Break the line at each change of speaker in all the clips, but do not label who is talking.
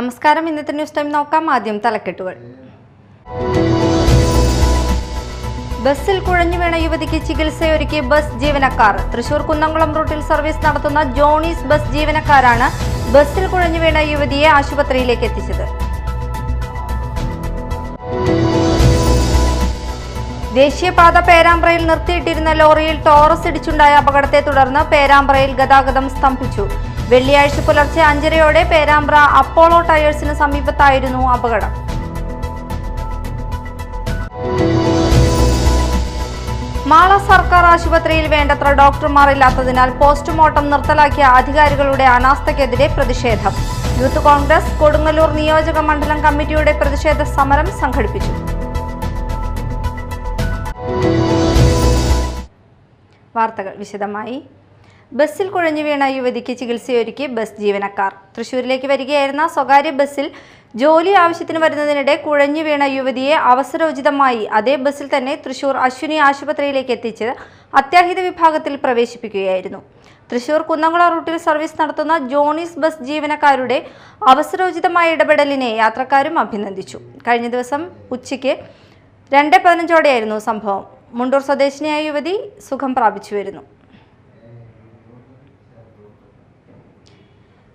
നമസ്കാരം. ഇന്നത്തെ news time നോക്കാം. ആദ്യം തലക്കെട്ടുകൾ. ബസ്സിൽ കുഴഞ്ഞു വീണ യുവതിക്ക് ചികിത്സയൊരുക്കി ബസ് ജീവനക്കാർ. തൃശൂർ കുന്നംകുളം റൂട്ടിൽ സർവീസ് നടത്തുന്ന ജോണീസ് ബസ് ജീവനക്കാരാണ് ബസ്സിൽ കുഴഞ്ഞു വീണ യുവതിയെ ആശുപത്രിയിലേക്ക് എത്തിച്ചത്. ദേശീയപാത പേരാമ്പ്രയിൽ നിർത്തിയിട്ടിരുന്ന ലോറിയിൽ ടോറസ് ഇടിച്ചുണ്ടായ അപകടത്തെ തുടർന്ന് പേരാമ്പ്രയിൽ ഗതാഗതം സ്തംഭിച്ചു. വെള്ളിയാഴ്ച പുലർച്ചെ 5:30 പേരാമ്പ്ര അപ്പോളോ ടയേഴ്സിന് സമീപത്തായിരുന്നു അപകടം. മാള സർക്കാർ ആശുപത്രിയിൽ വേണ്ടത്ര ഡോക്ടർമാർ ഇല്ലാത്തതിനാൽ പോസ്റ്റ്മോർട്ടം നിർത്തലാക്കിയ അധികാരികളുടെ അനാസ്ഥയ്ക്കെതിരെ പ്രതിഷേധം. യൂത്ത് കോൺഗ്രസ് കൊടുങ്ങല്ലൂർ നിയോജക മണ്ഡലം കമ്മിറ്റിയുടെ പ്രതിഷേധ സമരം സംഘടിപ്പിച്ചു. വാർത്തകൾ വിശദമായി. ബസ്സിൽ കുഴഞ്ഞു വീണ യുവതിക്ക് ചികിത്സയൊരുക്കി ബസ് ജീവനക്കാർ. തൃശൂരിലേക്ക് വരികയായിരുന്ന സ്വകാര്യ ബസ്സിൽ ജോലി ആവശ്യത്തിന് വരുന്നതിനിടെ കുഴഞ്ഞു വീണ യുവതിയെ അവസരോചിതമായി അതേ ബസ്സിൽ തന്നെ തൃശൂർ അശ്വിനി ആശുപത്രിയിലേക്ക് എത്തിച്ച് അത്യാഹിത വിഭാഗത്തിൽ പ്രവേശിപ്പിക്കുകയായിരുന്നു. തൃശൂർ കുന്നംകുളം റൂട്ടിൽ സർവീസ് നടത്തുന്ന ജോണീസ് ബസ് ജീവനക്കാരുടെ അവസരോചിതമായ ഇടപെടലിനെ യാത്രക്കാരും അഭിനന്ദിച്ചു. കഴിഞ്ഞ ദിവസം ഉച്ചയ്ക്ക് 2:15 സംഭവം. മുണ്ടൂർ സ്വദേശിനിയായ യുവതി സുഖം പ്രാപിച്ചു വരുന്നു.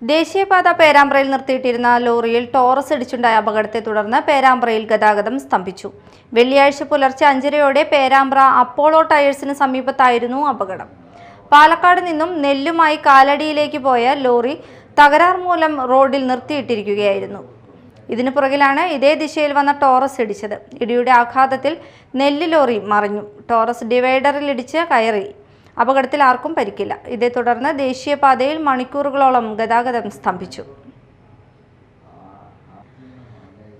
ദേശീയപാത പേരാമ്പ്രയിൽ നിർത്തിയിട്ടിരുന്ന ലോറിയിൽ ടോറസ് ഇടിച്ചുണ്ടായ അപകടത്തെ തുടർന്ന് പേരാമ്പ്രയിൽ ഗതാഗതം സ്തംഭിച്ചു. വെള്ളിയാഴ്ച പുലർച്ചെ 5:30 പേരാമ്പ്ര അപ്പോളോ ടയേഴ്സിന് സമീപത്തായിരുന്നു അപകടം. പാലക്കാട് നിന്നും നെല്ലുമായി കാലടിയിലേക്ക് പോയ ലോറി തകരാർ മൂലം റോഡിൽ നിർത്തിയിട്ടിരിക്കുകയായിരുന്നു. ഇതിനു പുറകിലാണ് ഇതേ ദിശയിൽ വന്ന ടോറസ് ഇടിച്ചത്. ഇടിയുടെ ആഘാതത്തിൽ നെല്ല് ലോറി മറിഞ്ഞു. ടോറസ് ഡിവൈഡറിൽ ഇടിച്ച് കയറി. അപകടത്തിൽ ആർക്കും പരിക്കില്ല. ഇതേ തുടർന്ന് ദേശീയപാതയിൽ മണിക്കൂറുകളോളം ഗതാഗതം സ്തംഭിച്ചു.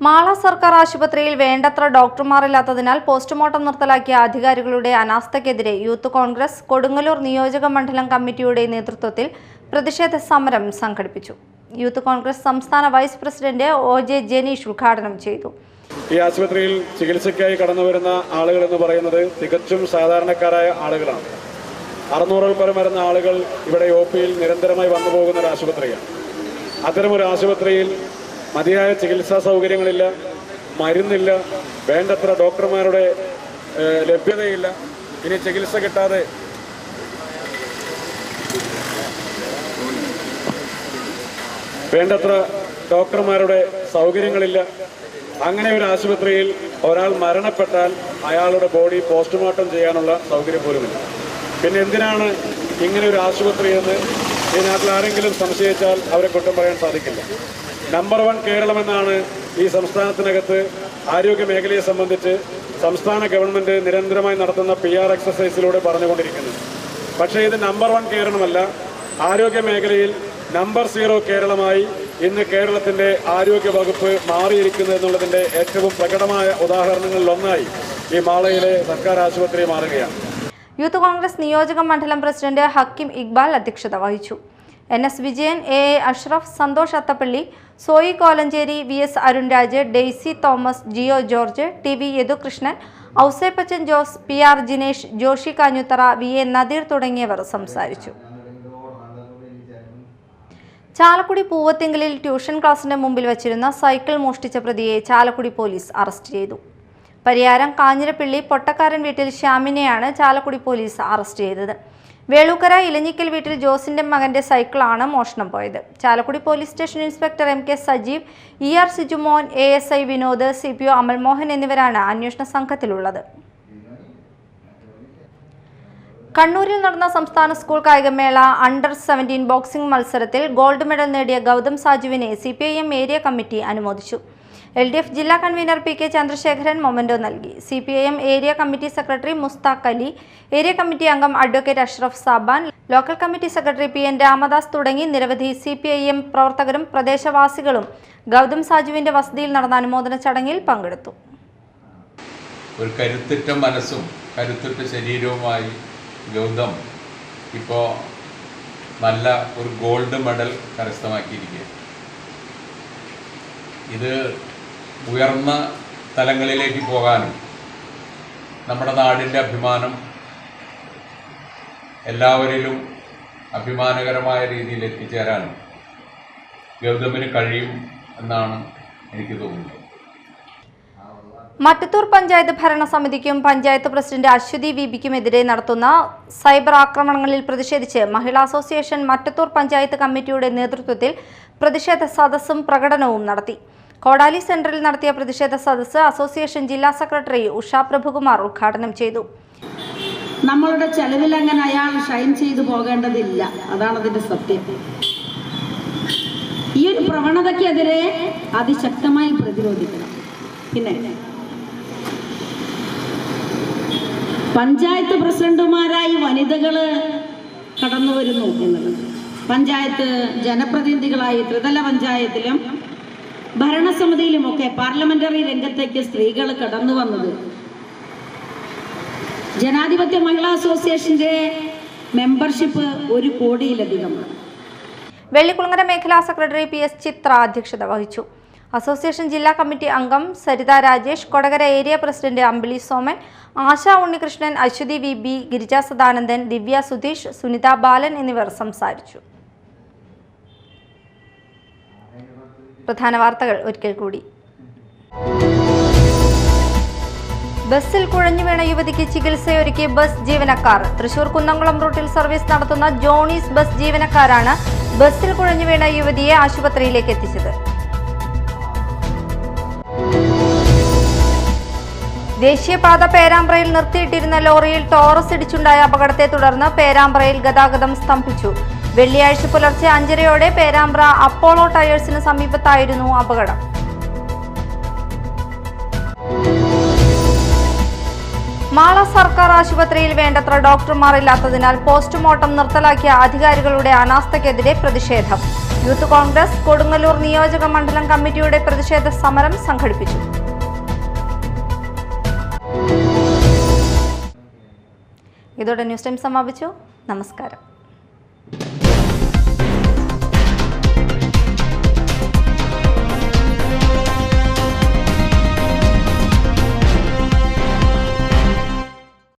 മാള സർക്കാർ ആശുപത്രിയിൽ വേണ്ടത്ര ഡോക്ടർമാരില്ലാത്തതിനാൽ പോസ്റ്റ്മോർട്ടം നിർത്തലാക്കിയ അധികാരികളുടെ അനാസ്ഥയ്ക്കെതിരെ യൂത്ത് കോൺഗ്രസ് കൊടുങ്ങല്ലൂർ നിയോജക മണ്ഡലം കമ്മിറ്റിയുടെ നേതൃത്വത്തിൽ പ്രതിഷേധ സമരം സംഘടിപ്പിച്ചു. യൂത്ത് കോൺഗ്രസ് സംസ്ഥാന വൈസ് പ്രസിഡന്റ് OJ ജനീഷ് ഉദ്ഘാടനം ചെയ്തു.
ഈ ആശുപത്രിയിൽ ചികിത്സയ്ക്കായി കടന്നു വരുന്ന ആളുകൾ എന്ന് പറയുന്നത് തികച്ചും സാധാരണക്കാരായ ആളുകളാണ്. 600-ൽ പരം വരുന്ന ആളുകൾ ഇവിടെ OPയിൽ നിരന്തരമായി വന്നു പോകുന്ന ഒരു ആശുപത്രിയാണ്. അത്തരമൊരു ആശുപത്രിയിൽ മതിയായ ചികിത്സാ സൗകര്യങ്ങളില്ല, മരുന്നില്ല, വേണ്ടത്ര ഡോക്ടർമാരുടെ ലഭ്യതയില്ല. ഇനി ചികിത്സ കിട്ടാതെ വേണ്ടത്ര ഡോക്ടർമാരുടെ സൗകര്യങ്ങളില്ല. അങ്ങനെ ഒരു ആശുപത്രിയിൽ ഒരാൾ മരണപ്പെട്ടാൽ അയാളുടെ ബോഡി പോസ്റ്റ്മോർട്ടം ചെയ്യാനുള്ള സൗകര്യം പോലുമില്ല. പിന്നെ എന്തിനാണ് ഇങ്ങനെ ഒരു ആശുപത്രി എന്ന് ഈ നാട്ടിൽ ആരെങ്കിലും സംശയിച്ചാൽ അവരെ കുറ്റം പറയാൻ സാധിക്കില്ല. നമ്പർ 1 കേരളമെന്നാണ് ഈ സംസ്ഥാനത്തിനകത്ത് ആരോഗ്യ മേഖലയെ സംബന്ധിച്ച് സംസ്ഥാന ഗവൺമെൻറ് നിരന്തരമായി നടത്തുന്ന PR എക്സസൈസിലൂടെ പറഞ്ഞുകൊണ്ടിരിക്കുന്നത്. പക്ഷേ ഇത് നമ്പർ 1 കേരളമല്ല. ആരോഗ്യ മേഖലയിൽ നമ്പർ 0 കേരളമായി ഇന്ന് കേരളത്തിൻ്റെ ആരോഗ്യ വകുപ്പ് മാറിയിരിക്കുന്നു എന്നുള്ളതിൻ്റെ ഏറ്റവും പ്രകടമായ ഉദാഹരണങ്ങളിലൊന്നായി ഈ മാളയിലെ സർക്കാർ ആശുപത്രി മാറുകയാണ്.
യൂത്ത് കോൺഗ്രസ് നിയോജക മണ്ഡലം പ്രസിഡന്റ് ഹക്കിം ഇക്ബാൽ അധ്യക്ഷത വഹിച്ചു. NS Vijayan, AA Ashraf, Santhosh Athappally, Soyi Kolenchery, VS Arunraj, Daisy Thomas, Jio George, TV Yadukrishnan, Ouseppachan Jose, PR Jinesh, Joshy Kanjuthara, VA Nadeer തുടങ്ങിയവർ സംസാരിച്ചു. ചാലക്കുടി പൂവത്തിങ്കലിൽ ട്യൂഷൻ ക്ലാസിന്റെ മുമ്പിൽ വച്ചിരുന്ന സൈക്കിൾ മോഷ്ടിച്ച പ്രതിയെ ചാലക്കുടി പോലീസ് അറസ്റ്റ് ചെയ്തു. പരിയാരം കാഞ്ഞിരപ്പള്ളി പൊട്ടക്കാരൻ വീട്ടിൽ ശ്യാമിനെയാണ് ചാലക്കുടി പോലീസ് അറസ്റ്റ് ചെയ്തത്. വേളൂക്കര ഇലഞ്ഞിക്കൽ വീട്ടിൽ ജോസിന്റെ മകന്റെ സൈക്കിളാണ് മോഷണം പോയത്. Chalakudy police station inspector MK Sajeev, ER Sijumon, ASI Vinod, CPO Amalmohan എന്നിവരാണ് അന്വേഷണ സംഘത്തിലുള്ളത്. കണ്ണൂരിൽ നടന്ന സംസ്ഥാന സ്കൂൾ കായികമേള അണ്ടർ 17 ബോക്സിംഗ് മത്സരത്തിൽ ഗോൾഡ് മെഡൽ നേടിയ ഗൗതം സാജുവിനെ CPIM ഏരിയ കമ്മിറ്റി അനുമോദിച്ചു. LDF ജില്ലാ കൺവീനർ PK ചന്ദ്രശേഖരൻ മൊമെന്റോ നൽകി. CPIM area committee secretary Musthaq Ali, area committee അംഗം advocate Ashraf Saban, local committee secretary PN Ramadas തുടങ്ങി നിരവധി CPIM പ്രവർത്തകരും പ്രദേശവാസികളും ഗൗതം സാജുവിന്റെ വസതിയിൽ നടന്ന അനുമോദന ചടങ്ങിൽ പങ്കെടുത്തു.
ഒരു കരുത്തുറ്റ മനസ്സും കരുത്തുറ്റ ശരീരവുമായി ഗൗതം ഇപ്പോൾ നല്ല ഒരു ഗോൾഡ് മെഡൽ കരസ്ഥമാക്കിയിരിക്കുക. ഇത് ഉയർന്ന തലങ്ങളിലേക്ക് പോകാനും നമ്മുടെ നാടിൻ്റെ അഭിമാനം എല്ലാവരിലും അഭിമാനകരമായ രീതിയിൽ എത്തിച്ചേരാനും ഗൗതമിന് കഴിയും. എന്നാണ് എനിക്ക് തോന്നുന്നത്.
മറ്റത്തൂർ പഞ്ചായത്ത് ഭരണസമിതിക്കും പഞ്ചായത്ത് പ്രസിഡന്റ് അശ്വതി വിബിക്കുമെതിരെ നടത്തുന്ന സൈബർ ആക്രമണങ്ങളിൽ പ്രതിഷേധിച്ച് മഹിളാ അസോസിയേഷൻ മറ്റത്തൂർ പഞ്ചായത്ത് കമ്മിറ്റിയുടെ നേതൃത്വത്തിൽ പ്രതിഷേധ സദസ്സും പ്രകടനവും നടത്തി. കോടാലി സെന്ററിൽ നടത്തിയ പ്രതിഷേധ സദസ്സ് അസോസിയേഷൻ ജില്ലാ സെക്രട്ടറി ഉഷ പ്രഭുകുമാർ ഉദ്ഘാടനം ചെയ്തു.
നമ്മളുടെ ചെലവിൽ അങ്ങനെ അയാൾ ഷൈൻ ചെയ്തു പോകേണ്ടതില്ല, അതാണ് അതിന്റെ സത്യം. ഈ ഒരു പ്രവണതയ്ക്കെതിരെ അതിശക്തമായി പ്രതിരോധിക്കണം. പിന്നെ പഞ്ചായത്ത് പ്രസിഡന്റുമാരായി വനിതകള് കടന്നു വരുന്നു എന്നുള്ളത്, പഞ്ചായത്ത് ജനപ്രതിനിധികളായി ത്രിതല പഞ്ചായത്തിലും ഭരണസമിതിയിലുമൊക്കെ പാർലമെന്ററി രംഗത്തേക്ക് സ്ത്രീകൾ കടന്നു വന്നത് ജനാധിപത്യ മഹിളാ അസോസിയേഷന്റെ മെമ്പർഷിപ്പ് 1 കോടിയിലധികമാണ്.
വെള്ളിക്കുളങ്ങര മേഖലാ സെക്രട്ടറി PS ചിത്ര അധ്യക്ഷത വഹിച്ചു. അസോസിയേഷൻ ജില്ലാ കമ്മിറ്റി അംഗം സരിത രാജേഷ്, കൊടകര ഏരിയ പ്രസിഡന്റ് അമ്പിളി സോമൻ, ആശ ഉണ്ണികൃഷ്ണൻ, അശ്വതി VB, ഗിരിജ സദാനന്ദൻ, ദിവ്യ സുധീഷ്, സുനിത ബാലൻ എന്നിവർ സംസാരിച്ചു. പ്രധാന വാർത്തകൾ ഒരിക്കൽ കൂടി. ബസ്സിൽ കുഴഞ്ഞു വീണ യുവതിക്ക് ചികിത്സയൊരുക്കി ബസ് ജീവനക്കാർ. തൃശൂർ കുന്നംകുളം റൂട്ടിൽ സർവീസ് നടത്തുന്ന ജോണീസ് ബസ് ജീവനക്കാരാണ് ബസ്സിൽ കുഴഞ്ഞു വീണ യുവതിയെ ആശുപത്രിയിലേക്ക് എത്തിച്ചത്. ദേശീയപാത പേരാമ്പ്രയിൽ നിർത്തിയിട്ടിരുന്ന ലോറിയിൽ ടോറസ് ഇടിച്ചുണ്ടായ അപകടത്തെ തുടർന്ന് പേരാമ്പ്രയിൽ ഗതാഗതം സ്തംഭിച്ചു. വെള്ളിയാഴ്ച പുലർച്ചെ 5:30 പേരാമ്പ്ര അപ്പോളോ ടയേഴ്സിന് സമീപത്തായിരുന്നു അപകടം. മാള സർക്കാർ ആശുപത്രിയിൽ വേണ്ടത്ര ഡോക്ടർമാർ ഇല്ലാത്തതിനാൽ പോസ്റ്റ്മോർട്ടം നിർത്തലാക്കിയ അധികാരികളുടെ അനാസ്ഥയ്ക്കെതിരെ പ്രതിഷേധം. യൂത്ത് കോൺഗ്രസ് കൊടുങ്ങല്ലൂർ നിയോജക മണ്ഡലം കമ്മിറ്റിയുടെ പ്രതിഷേധ സമരം സംഘടിപ്പിച്ചു. ഇതോടെ ന്യൂസ് ടൈം സമാപിച്ചു. നമസ്കാരം.